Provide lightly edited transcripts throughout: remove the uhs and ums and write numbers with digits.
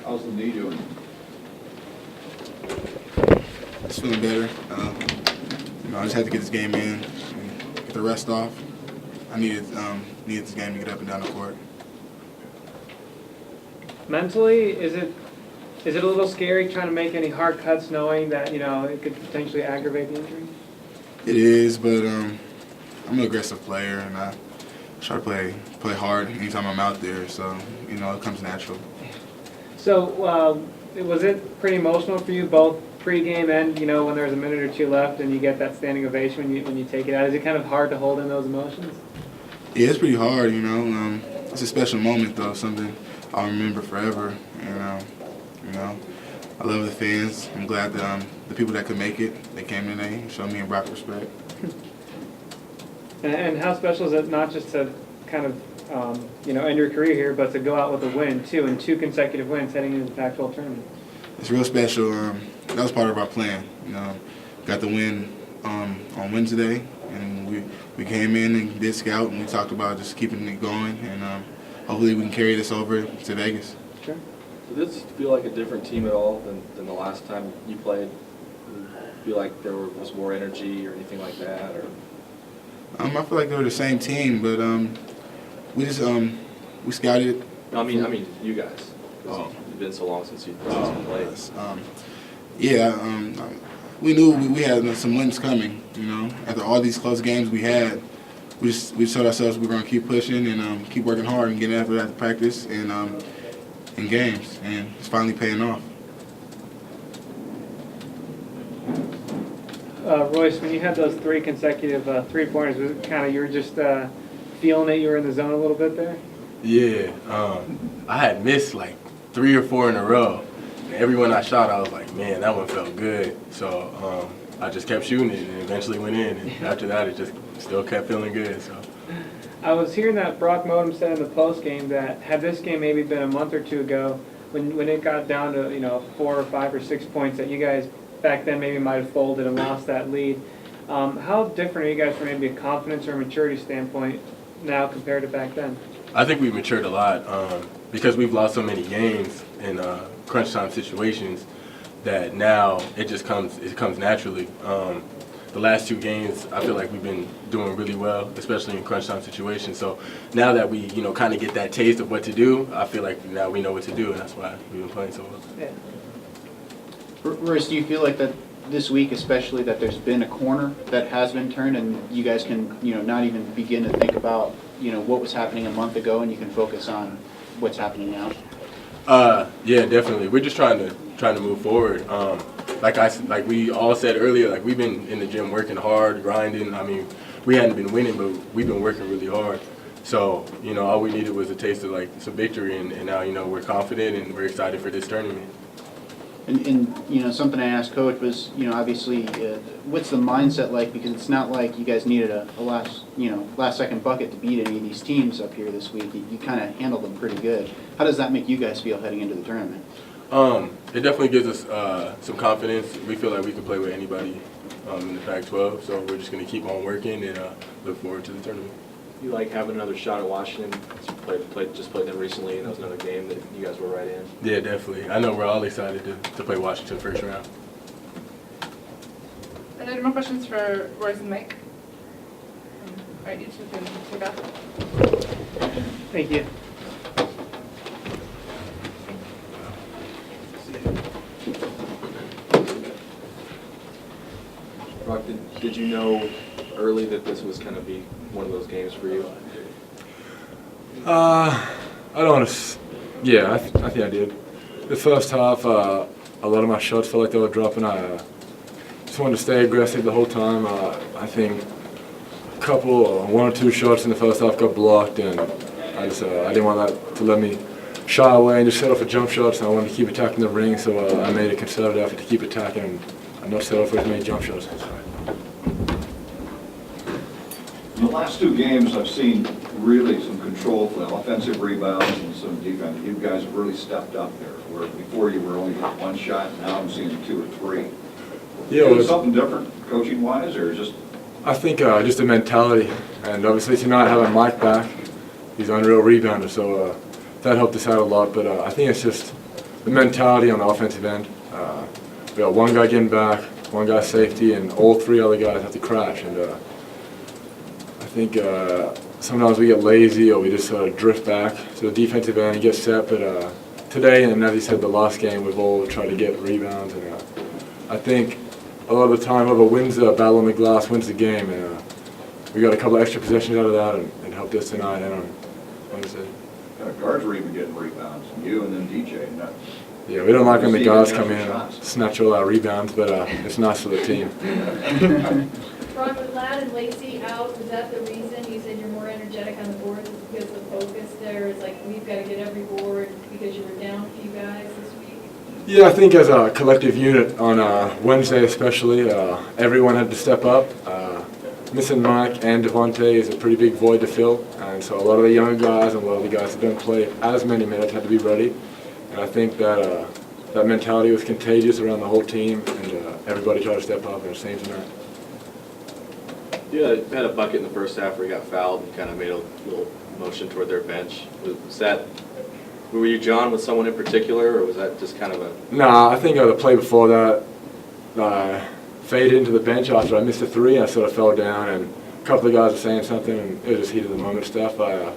How's the knee doing? It's feeling better. I just had to get this game in and get the rest off. I needed this game to get up and down the court. Mentally, is it a little scary trying to make any hard cuts knowing that, it could potentially aggravate the injury? It is, but I'm an aggressive player, and I try to play hard anytime I'm out there, so, it comes natural. So was it pretty emotional for you both pregame and, when there's a minute or two left and you get that standing ovation when you take it out? Is it kind of hard to hold in those emotions? Yeah, it's pretty hard, It's a special moment, though, something I'll remember forever, and, I love the fans. I'm glad that the people that could make it, they came today and showed me a rock respect. And how special is it not just to kind of, end your career here, but to go out with a win, too, and 2 consecutive wins heading into the Pac-12 tournament? It's real special. That was part of our plan. Got the win on Wednesday, and we came in and did scout, and we talked about just keeping it going, and hopefully we can carry this over to Vegas. Sure. Does this feel like a different team at all than the last time you played? Do you feel like there was more energy or anything like that? Or I feel like they were the same team, but we just we scouted. I mean, you guys. It's been so long since you played. Yes. We knew we had some wins coming. After all these close games we had, we told ourselves we were going to keep pushing and keep working hard and getting after that practice and in games, and it's finally paying off. Royce, when you had those 3 consecutive 3-pointers, was it kind of you were just feeling it, you were in the zone a little bit there? Yeah, I had missed like 3 or 4 in a row. And every one I shot, I was like, man, that one felt good. So I just kept shooting it and eventually went in. And after that, it just still kept feeling good. So I was hearing that Brock Motum said in the post game that had this game maybe been a month or 2 ago, when it got down to 4 or 5 or 6 points, that you guys back then maybe might have folded and lost that lead. How different are you guys from maybe a confidence or maturity standpoint now compared to back then? I think we've matured a lot because we've lost so many games in crunch time situations that now it comes naturally. The last 2 games, I feel like we've been doing really well, especially in crunch time situations. So now that we, kind of get that taste of what to do, I feel like now we know what to do, and that's why we've been playing so well. Yeah. Royce, do you feel like that this week especially that there's been a corner that has been turned and you guys can, not even begin to think about, what was happening a month ago and you can focus on what's happening now? Yeah, definitely. We're just trying to move forward. Like we all said earlier, like we've been in the gym working hard, grinding. I mean, we hadn't been winning, but we've been working really hard. So, all we needed was a taste of like some victory, and now, we're confident and we're excited for this tournament. And something I asked Coach was, obviously, what's the mindset like? Because it's not like you guys needed a last second bucket to beat any of these teams up here this week. You kind of handled them pretty good. How does that make you guys feel heading into the tournament? It definitely gives us some confidence. We feel like we can play with anybody in the Pac-12, so we're just going to keep on working and look forward to the tournament. You like having another shot at Washington? Just played them recently, and that was another game that you guys were right in. Yeah, definitely. I know we're all excited to play Washington first round. Are there any more questions for Royce and Mike? All right, you two can take off. Thank you. Brock, did you know early that this was going to be one of those games for you? I don't want to. Yeah, I think I did. The first half, a lot of my shots felt like they were dropping. I just wanted to stay aggressive the whole time. I think a couple, 1 or 2 shots in the first half got blocked, and I didn't want that to let me shy away and just set off for jump shots. And I wanted to keep attacking the ring, so I made a concerted effort to keep attacking and not set off for as many jump shots. In the last 2 games, I've seen really some control for offensive rebounds and some defense. You guys have really stepped up there. Where before you were only getting 1 shot, now I'm seeing 2 or 3. Yeah, Is it something different, coaching-wise, or just? I think just a mentality, and obviously tonight having Mike back, he's an unreal rebounder, so that helped us out a lot. But I think it's just the mentality on the offensive end. We got one guy getting back, one guy safety, and all three other guys have to crash. And I think sometimes we get lazy or we just sort of drift back to the defensive end and get set. But today, and as you said, the last game, we've all tried to get rebounds. And I think a lot of the time, whoever wins the battle on the glass wins the game. And we got a couple extra possessions out of that and helped us tonight and on Wednesday. Guards were even getting rebounds, you and then DJ, and that. Yeah, we don't like when the guards come in Shots. and snatch all our rebounds, but it's nice for the team. Ron, with Ladd and Lacey out, is that the reason you said you're more energetic on the boards? Is because the focus there is like, we've got to get every board because you were down a few guys this week? Yeah, I think as a collective unit on Wednesday especially, everyone had to step up. Missing Mike and Devontae is a pretty big void to fill, and so a lot of the younger guys and a lot of the guys that don't play as many minutes had to be ready. And I think that that mentality was contagious around the whole team, and everybody tried to step up, and it seems tonight. Yeah, they had a bucket in the first half where he got fouled and kind of made a little motion toward their bench. Was that, were you, John, with someone in particular, or was that just kind of a... Nah, I think the play before that, faded into the bench after I missed a three. I sort of fell down, and a couple of guys were saying something, and it was just heat of the moment stuff. I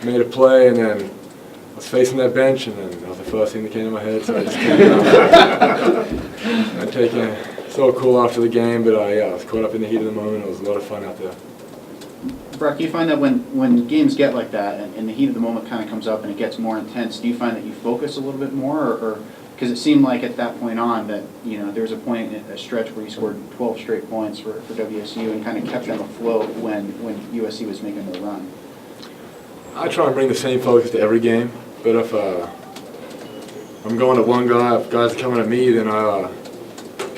made a play, and then I was facing that bench, and then that was the first thing that came to my head, so I just came out. And taking it so cool after the game, but yeah, I was caught up in the heat of the moment. It was a lot of fun out there. Brock, do you find that when games get like that and the heat of the moment kind of comes up and it gets more intense, do you find that you focus a little bit more, or because it seemed like at that point on that, you know, there was a point in a stretch where you scored 12 straight points for WSU and kind of kept them afloat when USC was making their run? I try and bring the same focus to every game, but if I'm going at one guy, if guys are coming at me, then I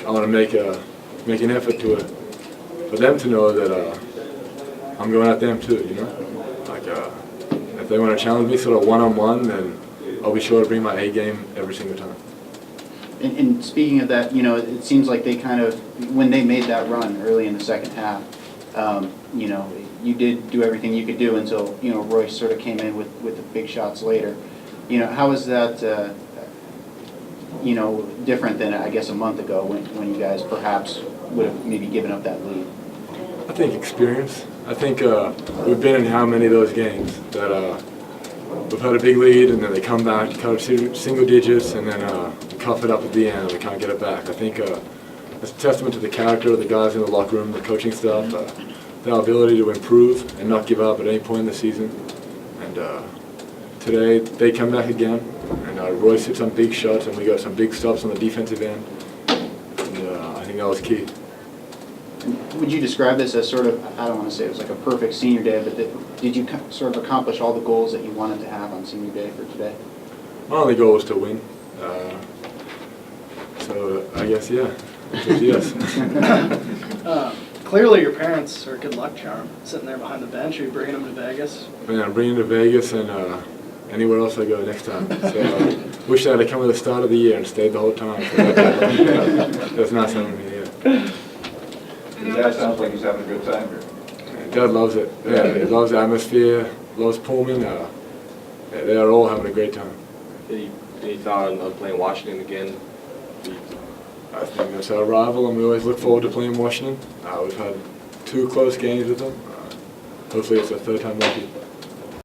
want to make an effort for them to know that I'm going at them too, you know? Like, if they want to challenge me sort of one-on-one, then I'll be sure to bring my A game every single time. And speaking of that, you know, it seems like they kind of, when they made that run early in the second half, you know, you did do everything you could do until, you know, Royce sort of came in with the big shots later. You know, how is that, you know, different than, I guess, a month ago when you guys perhaps would have maybe given up that lead? I think experience. I think we've been in how many of those games that we've had a big lead and then they come back, cut up single digits, and then we cuff it up at the end and we can't get it back. I think it's a testament to the character of the guys in the locker room, the coaching staff, their ability to improve and not give up at any point in the season. And today they come back again, and Royce hit some big shots and we got some big stops on the defensive end. And I think that was key. Would you describe this as sort of, I don't want to say it was like a perfect senior day, but did you sort of accomplish all the goals that you wanted to have on senior day for today? My only goal was to win. So I guess, yeah, yes. Clearly your parents are a good luck charm, sitting there behind the bench. Are you bringing them to Vegas? Man, I'm bringing to Vegas and anywhere else I go next time. So wish I had come at the start of the year and stayed the whole time. That's not something to me, yeah. Dad sounds like he's having a good time here. Dad loves it. Yeah, he loves the atmosphere, loves Pullman. They are all having a great time. Any thought on playing Washington again? I think that's our rival, and we always look forward to playing Washington. We've had 2 close games with them. Hopefully it's the third time lucky.